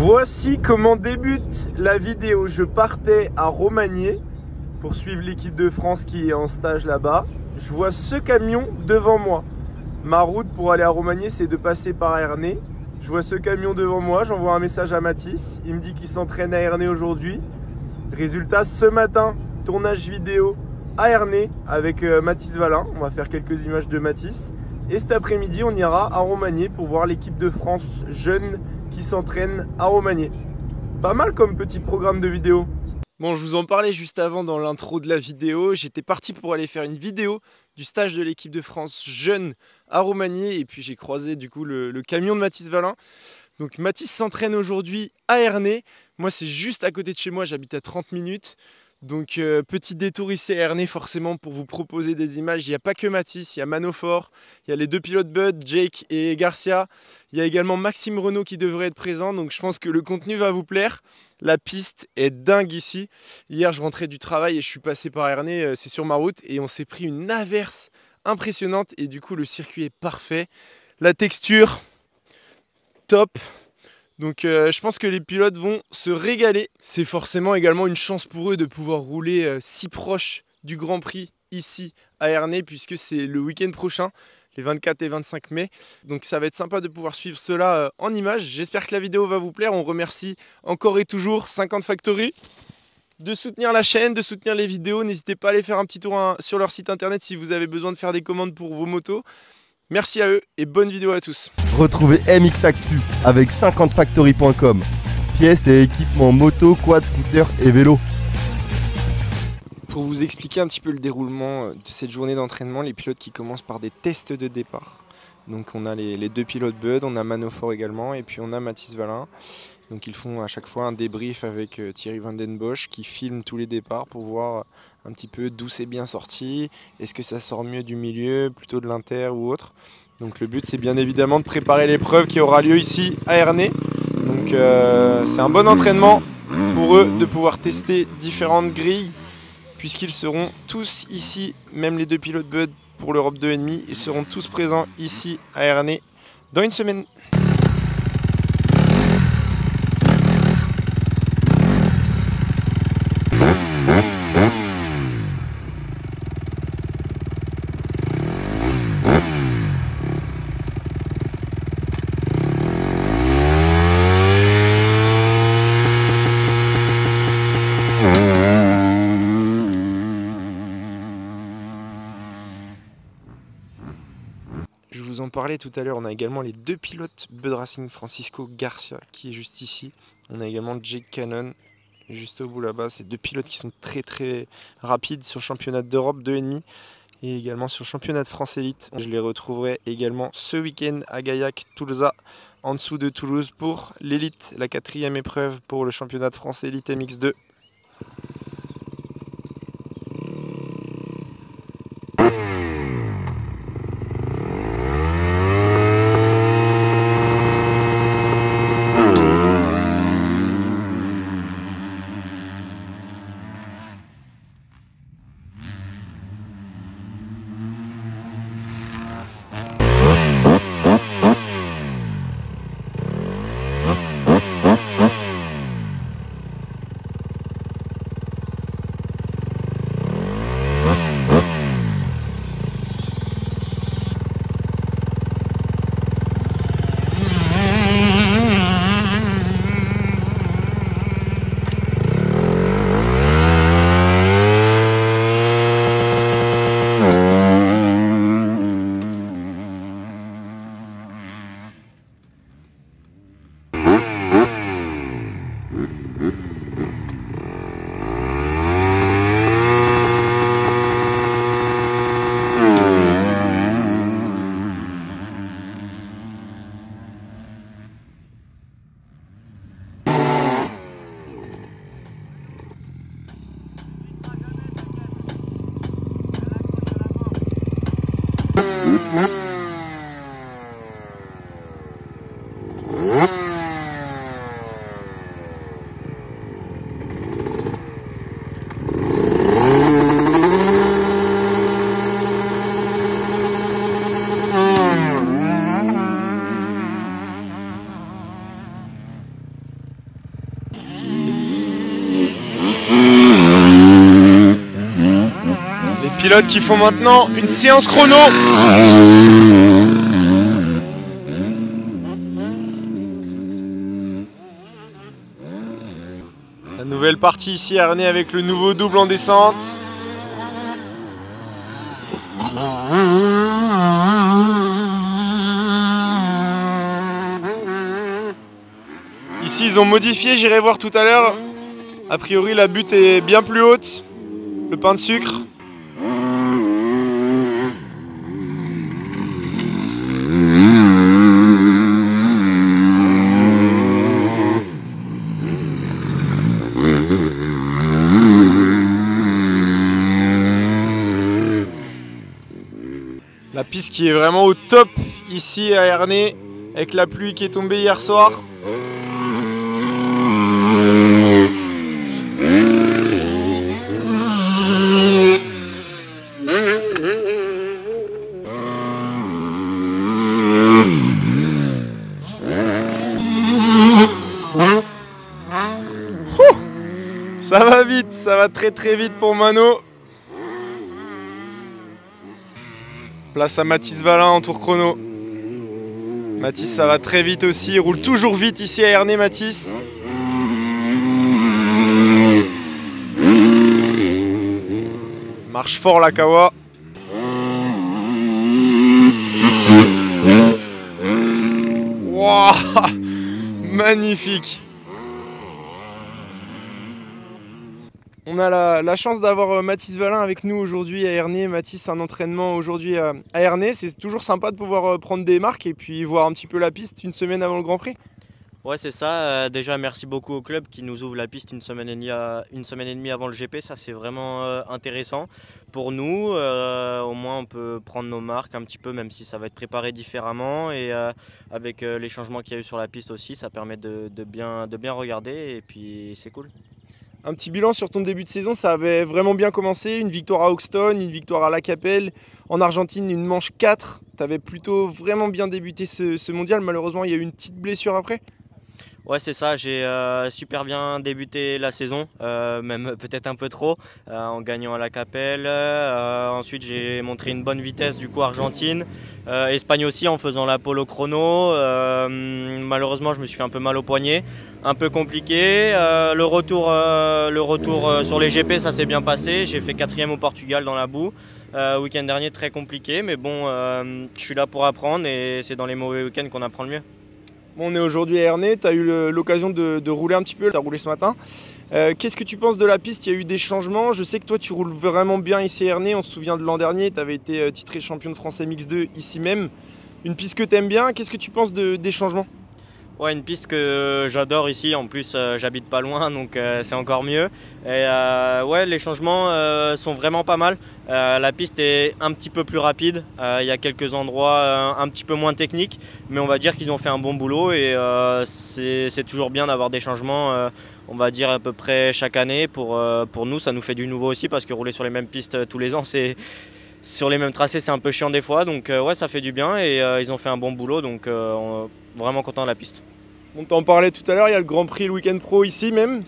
Voici comment débute la vidéo. Je partais à Romagné pour suivre l'équipe de France qui est en stage là-bas. Je vois ce camion devant moi. Ma route pour aller à Romagné, c'est de passer par Ernée. Je vois ce camion devant moi, j'envoie un message à Mathis. Il me dit qu'il s'entraîne à Ernée aujourd'hui. Résultat, ce matin, tournage vidéo à Ernée avec Mathis Valin. On va faire quelques images de Mathis. Et cet après-midi, on ira à Romagné pour voir l'équipe de France jeune qui s'entraîne à Romagné. Pas mal comme petit programme de vidéo. Bon, je vous en parlais juste avant dans l'intro de la vidéo. J'étais parti pour aller faire une vidéo du stage de l'équipe de France jeune à Romagné. Et puis j'ai croisé du coup le camion de Mathis Valin. Donc Mathis s'entraîne aujourd'hui à Ernée. Moi, c'est juste à côté de chez moi, j'habite à 30 minutes. Donc petit détour ici à Ernée forcément pour vous proposer des images. Il n'y a pas que Mathis, il y a Manofort, il y a les deux pilotes Bud, Jake et Garcia. Il y a également Maxime Renault qui devrait être présent, donc je pense que le contenu va vous plaire. La piste est dingue ici. Hier je rentrais du travail et je suis passé par Ernée, c'est sur ma route, et on s'est pris une averse impressionnante et du coup le circuit est parfait. La texture, top. Donc je pense que les pilotes vont se régaler. C'est forcément également une chance pour eux de pouvoir rouler si proche du Grand Prix ici à Ernée, puisque c'est le week-end prochain, les 24 et 25 mai. Donc ça va être sympa de pouvoir suivre cela en images. J'espère que la vidéo va vous plaire. On remercie encore et toujours 50 Factory de soutenir la chaîne, de soutenir les vidéos. N'hésitez pas à aller faire un petit tour sur leur site internet si vous avez besoin de faire des commandes pour vos motos. Merci à eux et bonne vidéo à tous. Retrouvez MX Actu avec 50factory.com. Pièces et équipements moto, quad, scooter et vélo. Pour vous expliquer un petit peu le déroulement de cette journée d'entraînement, les pilotes qui commencent par des tests de départ. Donc on a les deux pilotes Bud, on a Manofort également et puis on a Mathis Valin. Donc ils font à chaque fois un débrief avec Thierry Van Den Bosch qui filme tous les départs pour voir un petit peu d'où c'est bien sorti, est-ce que ça sort mieux du milieu, plutôt de l'inter ou autre. Donc le but c'est bien évidemment de préparer l'épreuve qui aura lieu ici à Ernée. Donc c'est un bon entraînement pour eux de pouvoir tester différentes grilles puisqu'ils seront tous ici, même les deux pilotes Bud pour l'Europe 2,5, ils seront tous présents ici à Ernée dans une semaine. Je vous en parlais tout à l'heure, on a également les deux pilotes Bud Racing, Francisco Garcia qui est juste ici. On a également Jake Cannon juste au bout là-bas. C'est deux pilotes qui sont très rapides sur le championnat d'Europe 2,5 et également sur le championnat de France Elite. Je les retrouverai également ce week-end à Gaillac, Toulza, en dessous de Toulouse pour l'élite, la 4e épreuve pour le championnat de France Elite MX2. pilotes qui font maintenant une séance chrono. La nouvelle partie ici à Ernée avec le nouveau double en descente. Ici ils ont modifié, j'irai voir tout à l'heure. A priori la butte est bien plus haute, le pain de sucre. La piste qui est vraiment au top ici à Ernée, avec la pluie qui est tombée hier soir. Ça va vite, ça va très très vite pour Mano. Place à Mathis Valin en tour chrono. Mathis, ça va très vite aussi, il roule toujours vite ici à Ernée, Mathis. Marche fort la Kawa. Wow, magnifique. On a la chance d'avoir Mathis Valin avec nous aujourd'hui à Ernée. Mathis, un entraînement aujourd'hui à Ernée. C'est toujours sympa de pouvoir prendre des marques et puis voir un petit peu la piste une semaine avant le Grand Prix. Ouais, c'est ça. Déjà, merci beaucoup au club qui nous ouvre la piste une semaine et demie avant le GP. Ça, c'est vraiment intéressant pour nous. Au moins, on peut prendre nos marques un petit peu, même si ça va être préparé différemment. Et avec les changements qu'il y a eu sur la piste aussi, ça permet de bien regarder. Et puis, c'est cool. Un petit bilan sur ton début de saison, ça avait vraiment bien commencé. Une victoire à Hoxton, une victoire à La Capelle. En Argentine, une manche 4. Tu avais plutôt vraiment bien débuté ce mondial. Malheureusement, il y a eu une petite blessure après. Ouais, c'est ça, j'ai super bien débuté la saison, même peut-être un peu trop, en gagnant à La Capelle. Ensuite, j'ai montré une bonne vitesse du coup Argentine. Espagne aussi en faisant la pole au chrono. Malheureusement, je me suis fait un peu mal au poignet, un peu compliqué. Le retour sur les GP, ça s'est bien passé. J'ai fait 4e au Portugal dans la boue. Week-end dernier, très compliqué, mais bon, je suis là pour apprendre et c'est dans les mauvais week-ends qu'on apprend le mieux. Bon, on est aujourd'hui à Ernée, tu as eu l'occasion de rouler un petit peu, tu as roulé ce matin. Qu'est-ce que tu penses de la piste? Il y a eu des changements, je sais que toi tu roules vraiment bien ici à Ernée, on se souvient de l'an dernier, tu avais été titré champion de France MX2 ici même. Une piste que tu aimes bien, qu'est-ce que tu penses des changements? Ouais, une piste que j'adore ici, en plus j'habite pas loin donc c'est encore mieux. Et ouais, les changements sont vraiment pas mal. La piste est un petit peu plus rapide, il y a quelques endroits un petit peu moins techniques, mais on va dire qu'ils ont fait un bon boulot et c'est toujours bien d'avoir des changements, on va dire à peu près chaque année. Pour nous, ça nous fait du nouveau aussi parce que rouler sur les mêmes pistes tous les ans, sur les mêmes tracés, c'est un peu chiant des fois, donc ouais, ça fait du bien et ils ont fait un bon boulot, donc vraiment content de la piste. On t'en parlait tout à l'heure, il y a le Grand Prix, le Week-end Pro ici même.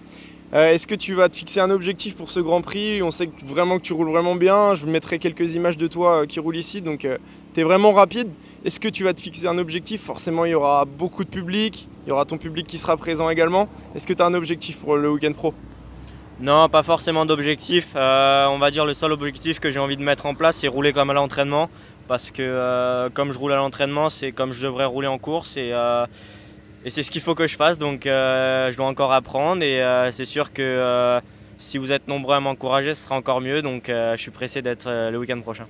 Est-ce que tu vas te fixer un objectif pour ce Grand Prix? On sait vraiment que tu roules vraiment bien, je mettrai quelques images de toi qui roule ici, donc tu es vraiment rapide. Est-ce que tu vas te fixer un objectif? Forcément, il y aura beaucoup de public, il y aura ton public qui sera présent également. Est-ce que tu as un objectif pour le Week-end Pro? Non, pas forcément d'objectif. On va dire le seul objectif que j'ai envie de mettre en place, c'est rouler comme à l'entraînement. Parce que comme je roule à l'entraînement, c'est comme je devrais rouler en course. Et c'est ce qu'il faut que je fasse. Donc je dois encore apprendre. Et c'est sûr que si vous êtes nombreux à m'encourager, ce sera encore mieux. Donc je suis pressé d'être le week-end prochain.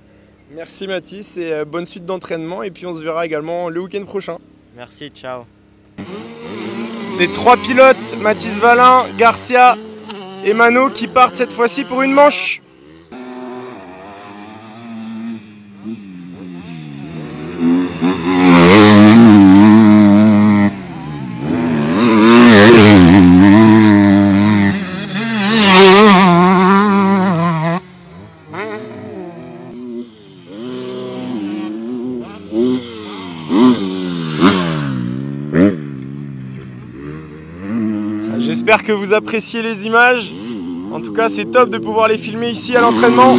Merci Mathis et bonne suite d'entraînement. Et puis on se verra également le week-end prochain. Merci, ciao. Les 3 pilotes, Mathis Valin, Garcia et Mano qui partent cette fois-ci pour une manche. J'espère que vous appréciez les images. En tout cas, c'est top de pouvoir les filmer ici à l'entraînement.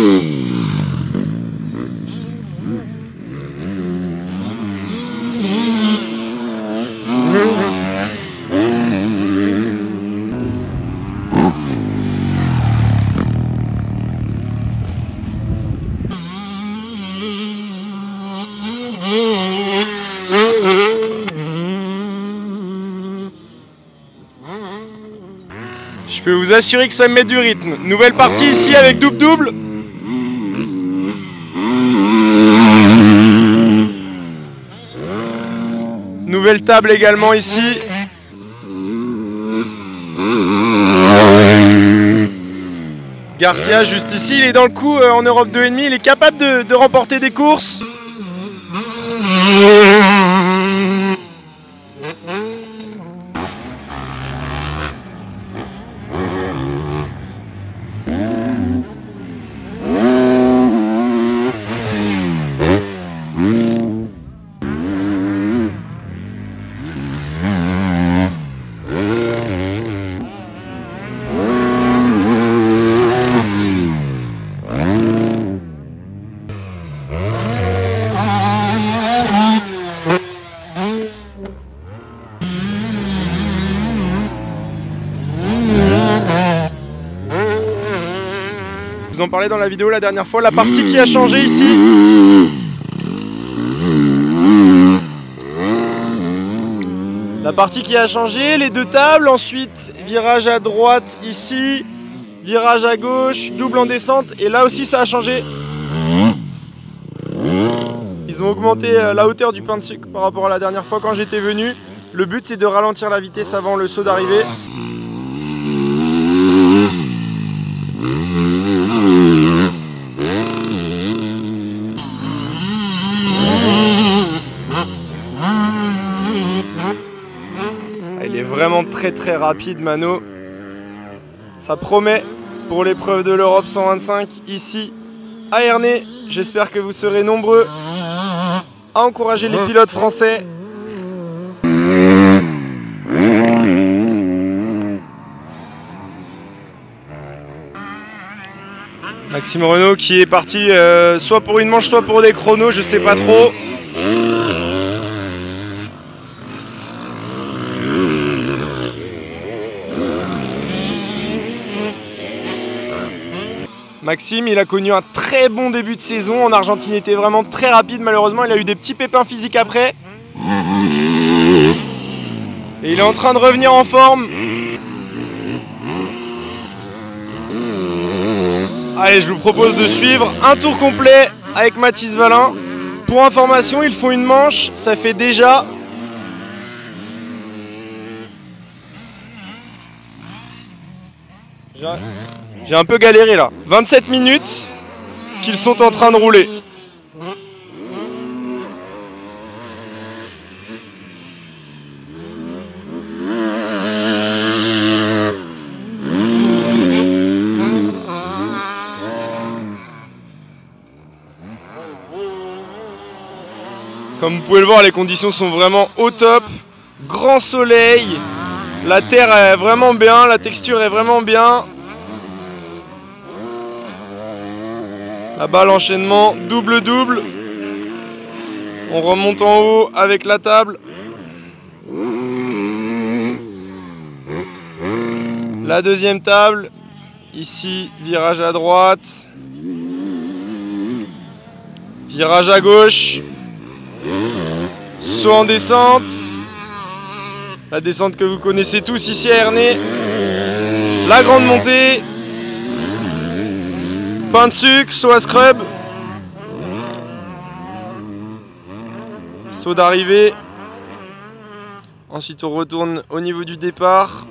Je peux vous assurer que ça me met du rythme. Nouvelle partie ici avec double-double. Nouvelle table également ici. Garcia juste ici, il est dans le coup en Europe 2,5, il est capable de remporter des courses. Je vous en parlais dans la vidéo la dernière fois, la partie qui a changé ici. La partie qui a changé, les deux tables, ensuite virage à droite ici, virage à gauche, double en descente, et là aussi ça a changé. Ils ont augmenté la hauteur du pain de sucre par rapport à la dernière fois quand j'étais venu. Le but c'est de ralentir la vitesse avant le saut d'arrivée. Il est vraiment très rapide, Mano. Ça promet pour l'épreuve de l'Europe 125 ici à Ernée. J'espère que vous serez nombreux à encourager les pilotes français. Maxime Renaux qui est parti soit pour une manche, soit pour des chronos, je sais pas trop. Maxime, il a connu un très bon début de saison. En Argentine, il était vraiment très rapide. Malheureusement, il a eu des petits pépins physiques après. Et il est en train de revenir en forme. Allez, je vous propose de suivre un tour complet avec Mathis Valin. Pour information, ils font une manche. Ça fait déjà... J'ai un peu galéré là. 27 minutes qu'ils sont en train de rouler. Comme vous pouvez le voir, les conditions sont vraiment au top. Grand soleil. La terre est vraiment bien, la texture est vraiment bien. Là-bas, l'enchaînement double-double. On remonte en haut avec la table. La deuxième table. Ici, virage à droite. Virage à gauche. Saut en descente. La descente que vous connaissez tous ici à Ernée. La grande montée. Pain de sucre, saut à scrub. Saut d'arrivée. Ensuite on retourne au niveau du départ.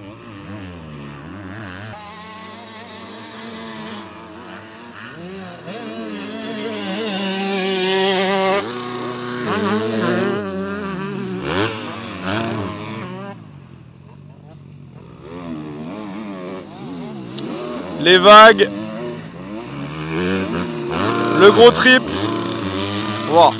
Les vagues. Le gros triple. Wow.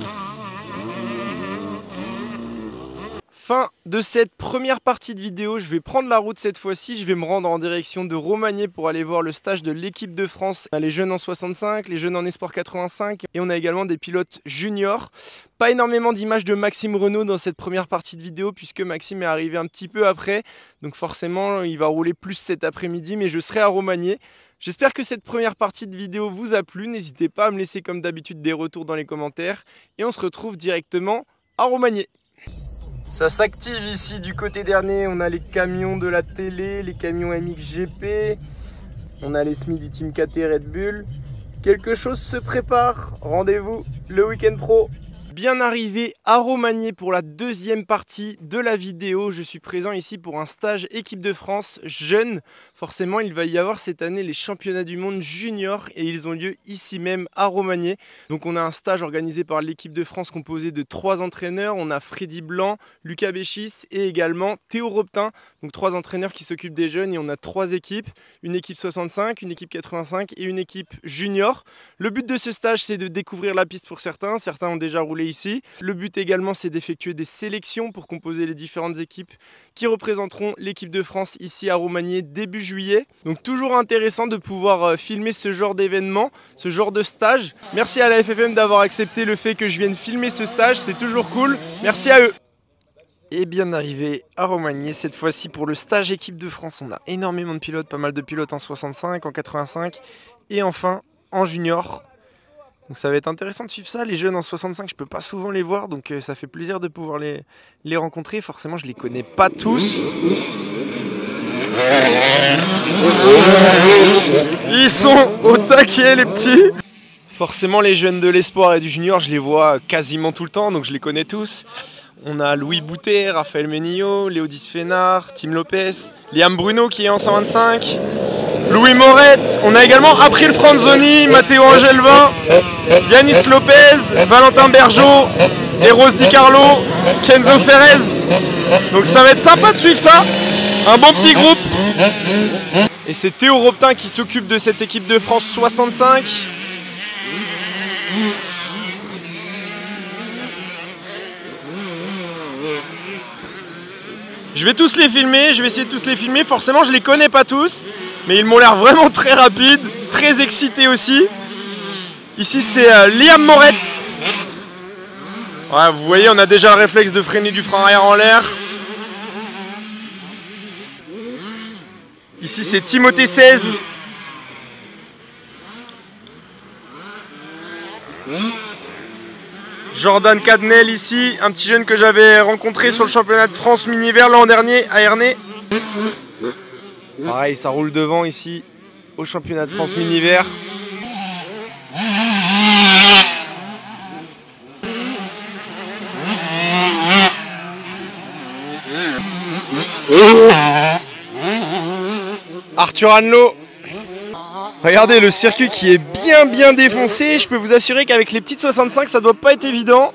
Fin de cette première partie de vidéo. Je vais prendre la route cette fois-ci. Je vais me rendre en direction de Romagné pour aller voir le stage de l'équipe de France. On a les jeunes en 65, les jeunes en Esport 85 et on a également des pilotes juniors. Pas énormément d'images de Maxime Renaux dans cette première partie de vidéo puisque Maxime est arrivé un petit peu après. Donc forcément, il va rouler plus cet après-midi, mais je serai à Romagné. J'espère que cette première partie de vidéo vous a plu. N'hésitez pas à me laisser comme d'habitude des retours dans les commentaires. Et on se retrouve directement à Romagné. Ça s'active ici du côté dernier, on a les camions de la télé, les camions MXGP, on a les SMI du Team KT Red Bull. Quelque chose se prépare, rendez-vous le Week-end Pro. Bien arrivé à Romagné pour la deuxième partie de la vidéo. Je suis présent ici pour un stage équipe de France jeune. Forcément, il va y avoir cette année les championnats du monde junior et ils ont lieu ici même à Romagné. Donc on a un stage organisé par l'équipe de France composé de 3 entraîneurs. On a Freddy Blanc, Lucas Béchis et également Théo Robtin. Donc 3 entraîneurs qui s'occupent des jeunes et on a 3 équipes. Une équipe 65, une équipe 85 et une équipe junior. Le but de ce stage, c'est de découvrir la piste pour certains. Certains ont déjà roulé ici. Le but également, c'est d'effectuer des sélections pour composer les différentes équipes qui représenteront l'équipe de France ici à Romagné début juillet. Donc toujours intéressant de pouvoir filmer ce genre d'événement, ce genre de stage. Merci à la FFM d'avoir accepté le fait que je vienne filmer ce stage, c'est toujours cool. Merci à eux. Et bien arrivé à Romagné, cette fois-ci pour le stage équipe de France. On a énormément de pilotes, pas mal de pilotes en 65, en 85 et enfin en junior. Donc ça va être intéressant de suivre ça. Les jeunes en 65, je peux pas souvent les voir, donc ça fait plaisir de pouvoir les rencontrer. Forcément, je les connais pas tous. Ils sont au taquet, les petits. Forcément, les jeunes de l'espoir et du junior, je les vois quasiment tout le temps, donc je les connais tous. On a Louis Boutet, Raphaël Menillo, Léodis Fénard, Tim Lopez, Liam Bruno qui est en 125. Louis Morette, on a également April Franzoni, Matteo Angelvin, Yanis Lopez, Valentin Bergeau, Eros Di Carlo, Kenzo Ferrez. Donc ça va être sympa de suivre ça, un bon petit groupe. Et c'est Théo Robtin qui s'occupe de cette équipe de France 65. Je vais tous les filmer, je vais essayer de tous les filmer. Forcément, je les connais pas tous, mais ils m'ont l'air vraiment très rapides, très excités aussi. Ici, c'est Liam Morette. Ouais, vous voyez, on a déjà le réflexe de freiner du frein arrière en l'air. Ici, c'est Timothée 16. Jordan Cadnel ici, un petit jeune que j'avais rencontré sur le championnat de France mini-vert l'an dernier à Ernée. Pareil, ça roule devant ici au championnat de France mini-vert. Arthur Anlot. Regardez le circuit qui est bien défoncé. Je peux vous assurer qu'avec les petites 65, ça doit pas être évident.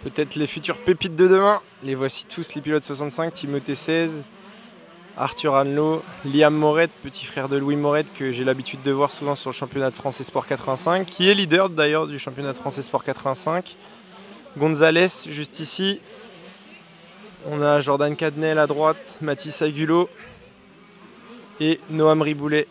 Peut-être les futures pépites de demain. Les voici tous, les pilotes 65, Timothée 16. Arthur Anlot, Liam Morette, petit frère de Louis Morette que j'ai l'habitude de voir souvent sur le championnat de France Esport 85, qui est leader d'ailleurs du championnat de France Esport 85. Gonzalez juste ici. On a Jordan Cadnel à droite, Mathis Agulot et Noam Riboulet.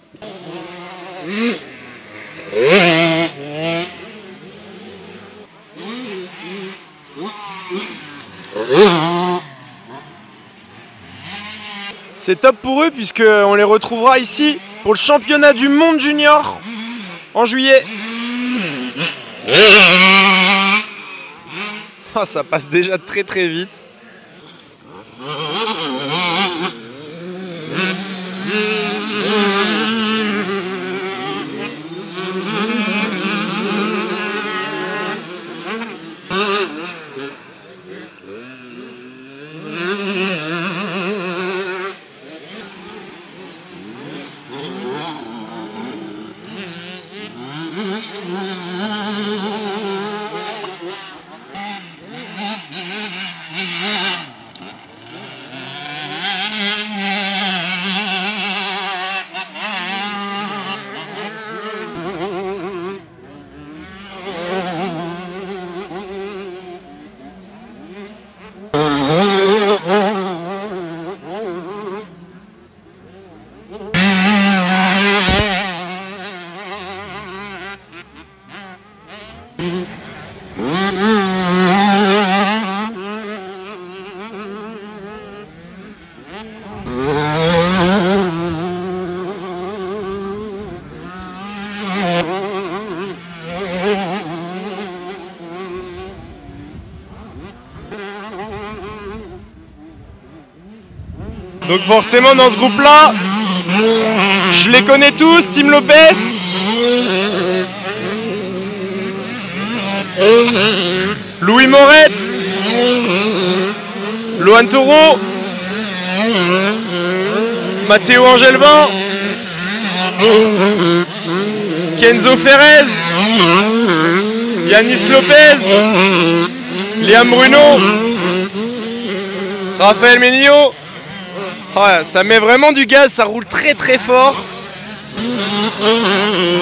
C'est top pour eux puisqu'on les retrouvera ici pour le championnat du monde junior en juillet. Oh, ça passe déjà très vite. Donc forcément dans ce groupe-là, je les connais tous, Team Lopez. Louis Moret, Lohan Toro, Matteo Angelvin, Kenzo Ferrez, Yanis Lopez, Liam Bruno, Raphaël Menillo. Ouais, ça met vraiment du gaz, ça roule très très fort.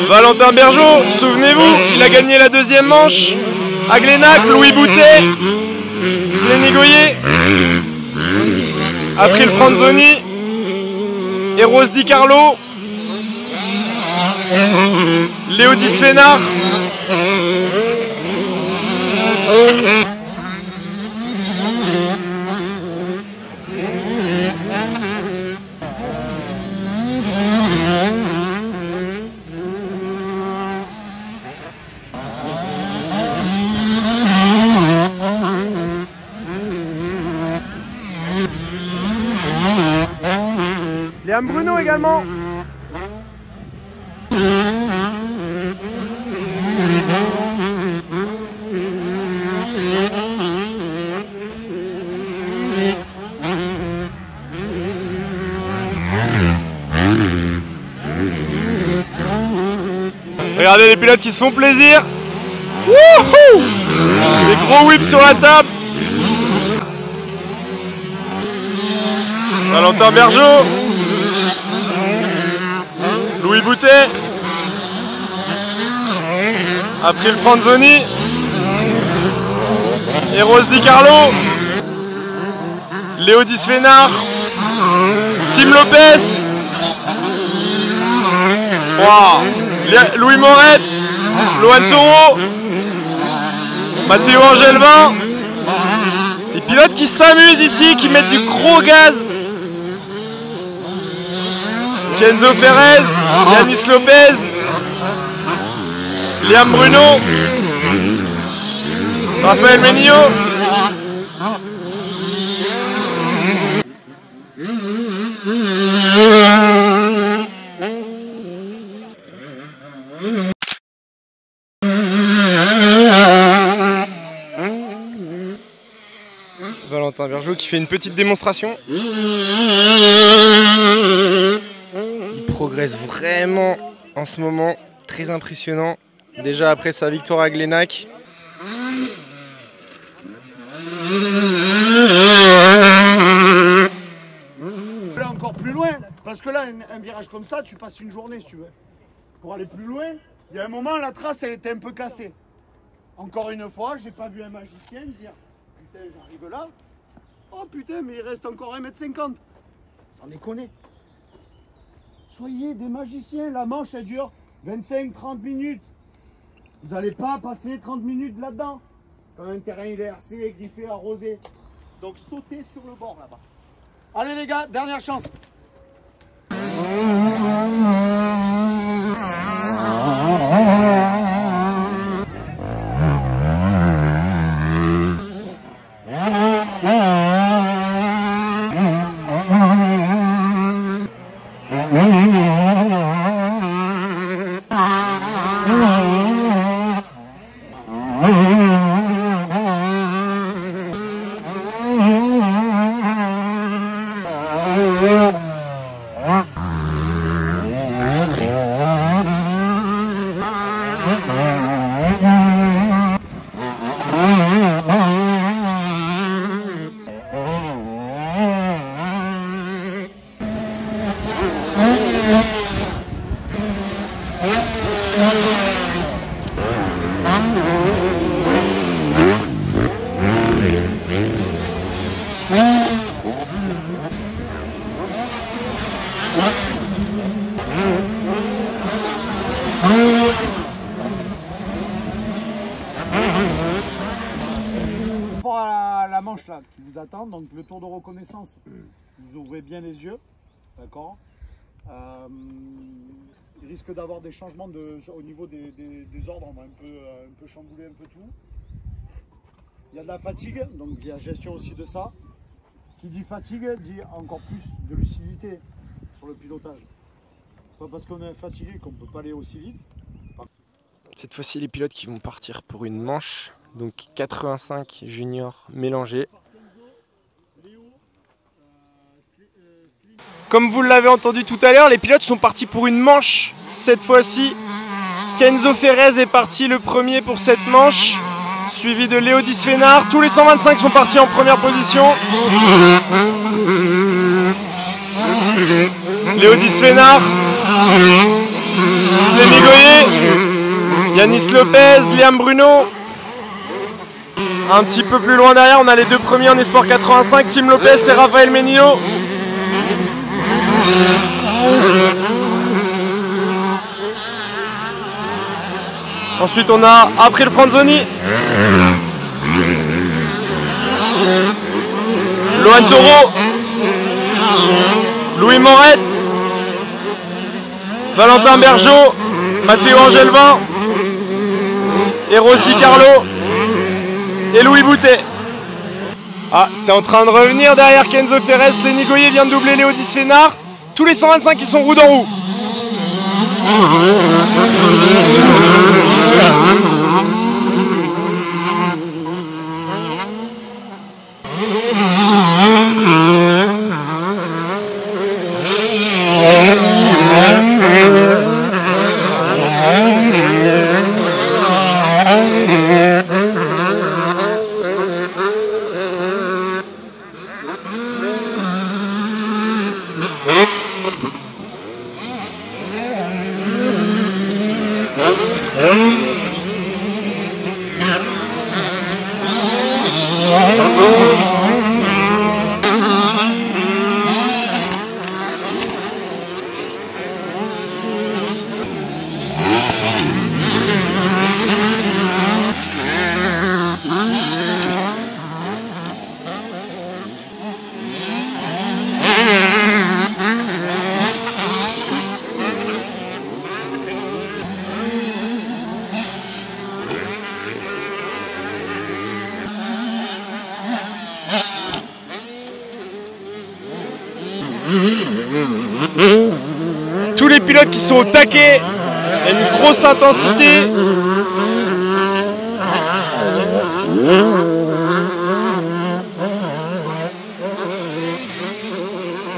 Valentin Bergeau, souvenez-vous, il a gagné la deuxième manche. À Glénac, Louis Boutet, Slény Goyer, April Franzoni, Eros Di Carlo, Léodis Fénard. Liam Bruno également. Regardez les pilotes qui se font plaisir. Wouhou! Des gros whips sur la table. Valentin Bergeau, Louis Boutet, April Franzoni, Eros Di Carlo, Léodis Fénard, Team Lopez, wow. Louis Moret, Lohan Toro, Matteo Angelvin. Les pilotes qui s'amusent ici, qui mettent du gros gaz. Kenzo Ferrez, Yanis Lopez, Liam Bruno, Raphaël Menillo. Valentin Bergeau qui fait une petite démonstration. Il progresse vraiment en ce moment, très impressionnant. Déjà après sa victoire à Glénac. Là encore plus loin, parce que là, un virage comme ça, tu passes une journée si tu veux. Pour aller plus loin, il y a un moment, la trace, elle était un peu cassée. Encore une fois, j'ai pas vu un magicien dire putain, j'arrive là. Oh putain, mais il reste encore 1,50 m. Sans déconner. Soyez des magiciens, la manche elle dure 25-30 minutes. Vous n'allez pas passer 30 minutes là-dedans. Quand un terrain il est hercé, griffé, arrosé. Donc sautez sur le bord là-bas. Allez les gars, dernière chance. La manche là qui vous attend, donc le tour de reconnaissance, vous ouvrez bien les yeux, d'accord. Il risque d'avoir des changements au niveau des ordres, on va un peu chambouler un peu tout. Il y a de la fatigue, donc il y a gestion aussi de ça. Qui dit fatigue dit encore plus de lucidité sur le pilotage. C'est pas parce qu'on est fatigué qu'on ne peut pas aller aussi vite. Cette fois-ci, les pilotes qui vont partir pour une manche, donc 85 juniors mélangés. Comme vous l'avez entendu tout à l'heure, les pilotes sont partis pour une manche. Cette fois-ci, Kenzo Ferrez est parti le premier pour cette manche, suivi de Léodis Fénard. Tous les 125 sont partis en première position. Léodis Fénard, Slémy Goyer, Yanis Lopez, Liam Bruno. Un petit peu plus loin derrière, on a les deux premiers en Esport 85, Tim Lopez et Raphaël Menino. Ensuite on a April Franzoni, Lohan Toro, Louis Morette, Valentin Bergeau, Matteo Angelvin, Eros Di Carlo et Louis Boutet. Ah, c'est en train de revenir derrière Kenzo Ferrez. Slémy Goyer vient de doubler Léodis Fénard. Tous les 125 qui sont roue dans roue. Tous les pilotes qui sont au taquet, il y a une grosse intensité.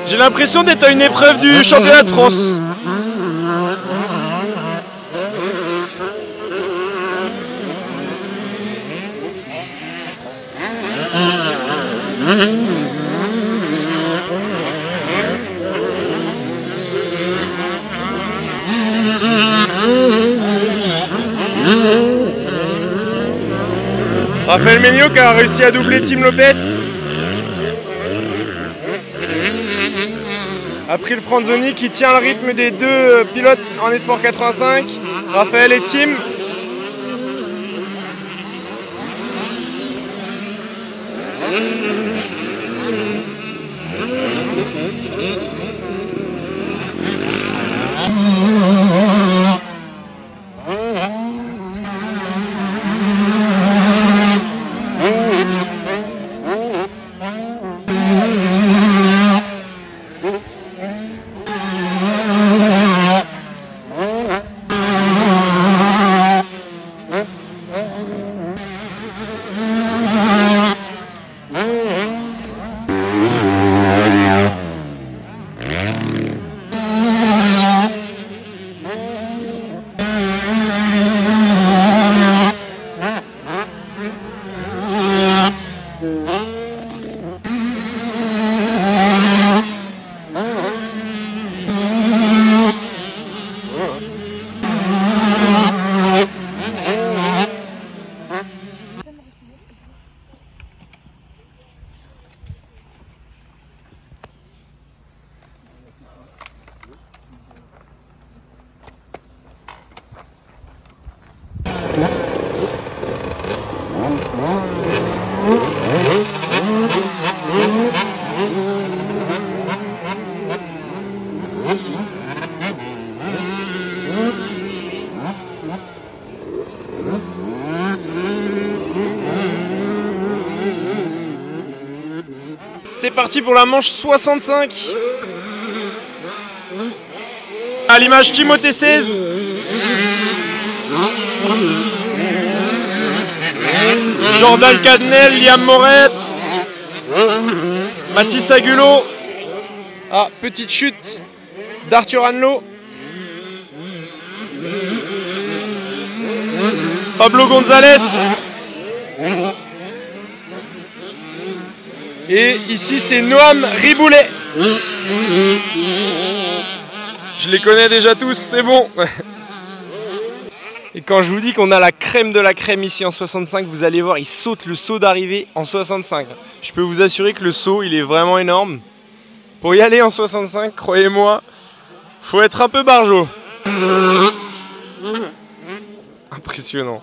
J'ai l'impression d'être à une épreuve du championnat de France. Raphaël Menino qui a réussi à doubler Tim Lopez. April Franzoni qui tient le rythme des deux pilotes en Esport 85, Raphaël et Tim. parti pour la manche 65. À l'image Timothée 16. Jordan Cadnel, Liam Moret, Mathis Agulot. Ah, petite chute d'Arthur Anlot. Pablo González. Et ici c'est Noam Riboulet. Je les connais déjà tous, c'est bon. Et quand je vous dis qu'on a la crème de la crème ici en 65, vous allez voir, il saute le saut d'arrivée en 65. Je peux vous assurer que le saut, il est vraiment énorme. Pour y aller en 65, croyez-moi, faut être un peu barjot. Impressionnant.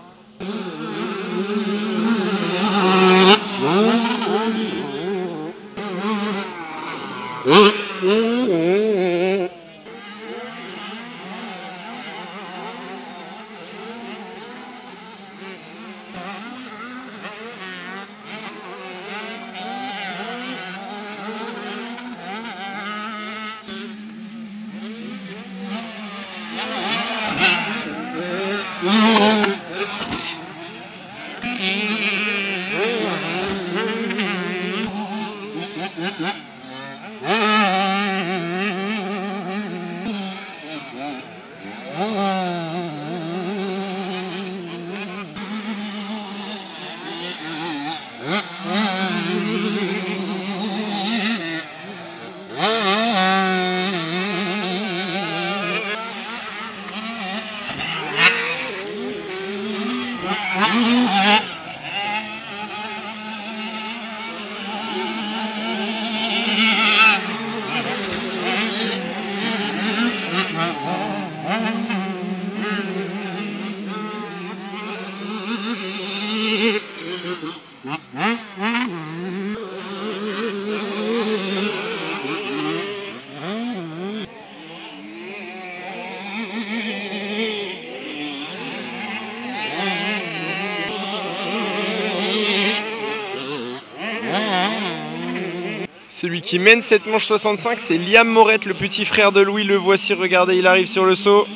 Celui qui mène cette manche 65, c'est Liam Moret, le petit frère de Louis. Le voici, regardez, il arrive sur le saut.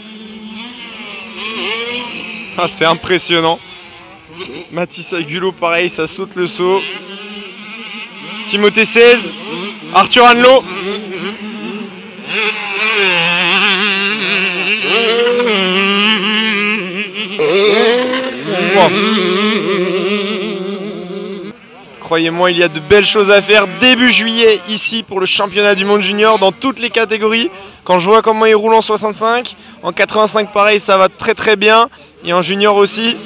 Ah, c'est impressionnant. Mathis Agulot, pareil, ça saute le saut. Timothée 16, Arthur Anlot. Wow. Croyez-moi, il y a de belles choses à faire début juillet ici pour le championnat du monde junior dans toutes les catégories. Quand je vois comment ils roulent en 65, en 85 pareil, ça va très très bien. Et en junior aussi.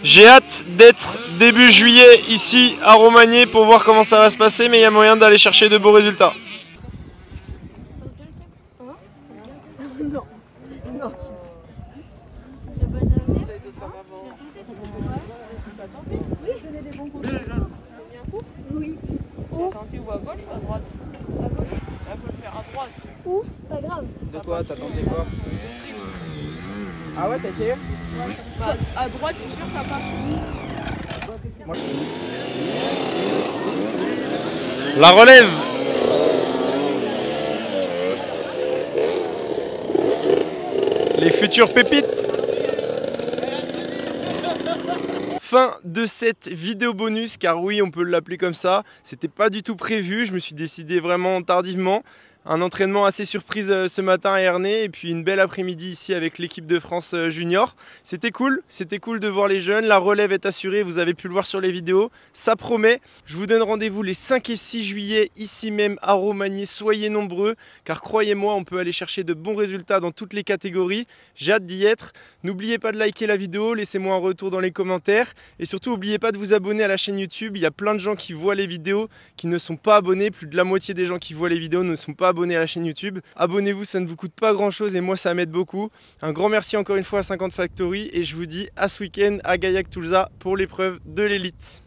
J'ai hâte d'être début juillet ici à Romagné pour voir comment ça va se passer, mais il y a moyen d'aller chercher de beaux résultats. Attendu ou à gauche ou à droite? À gauche. Elle peut le faire à droite. Où? Pas grave. De quoi? T'attendais quoi? Ah ouais, t'as essayé? Ouais. Bah, à droite, je suis sûr ça passe. La relève. Les futures pépites. Fin de cette vidéo bonus, car oui, on peut l'appeler comme ça. C'était pas du tout prévu, je me suis décidé vraiment tardivement. Un entraînement assez surprise ce matin à Ernée et puis une belle après-midi ici avec l'équipe de France junior. C'était cool de voir les jeunes. La relève est assurée, vous avez pu le voir sur les vidéos. Ça promet. Je vous donne rendez-vous les 5 et 6 juillet ici même à Romagné. Soyez nombreux car croyez-moi, on peut aller chercher de bons résultats dans toutes les catégories. J'ai hâte d'y être. N'oubliez pas de liker la vidéo, laissez-moi un retour dans les commentaires et surtout n'oubliez pas de vous abonner à la chaîne YouTube. Il y a plein de gens qui voient les vidéos qui ne sont pas abonnés. Plus de la moitié des gens qui voient les vidéos ne sont pas abonnés à la chaîne YouTube. Abonnez-vous, ça ne vous coûte pas grand chose et moi ça m'aide beaucoup. Un grand merci encore une fois à 50 Factory et je vous dis à ce week-end à Gaillac-Toulza pour l'épreuve de l'élite.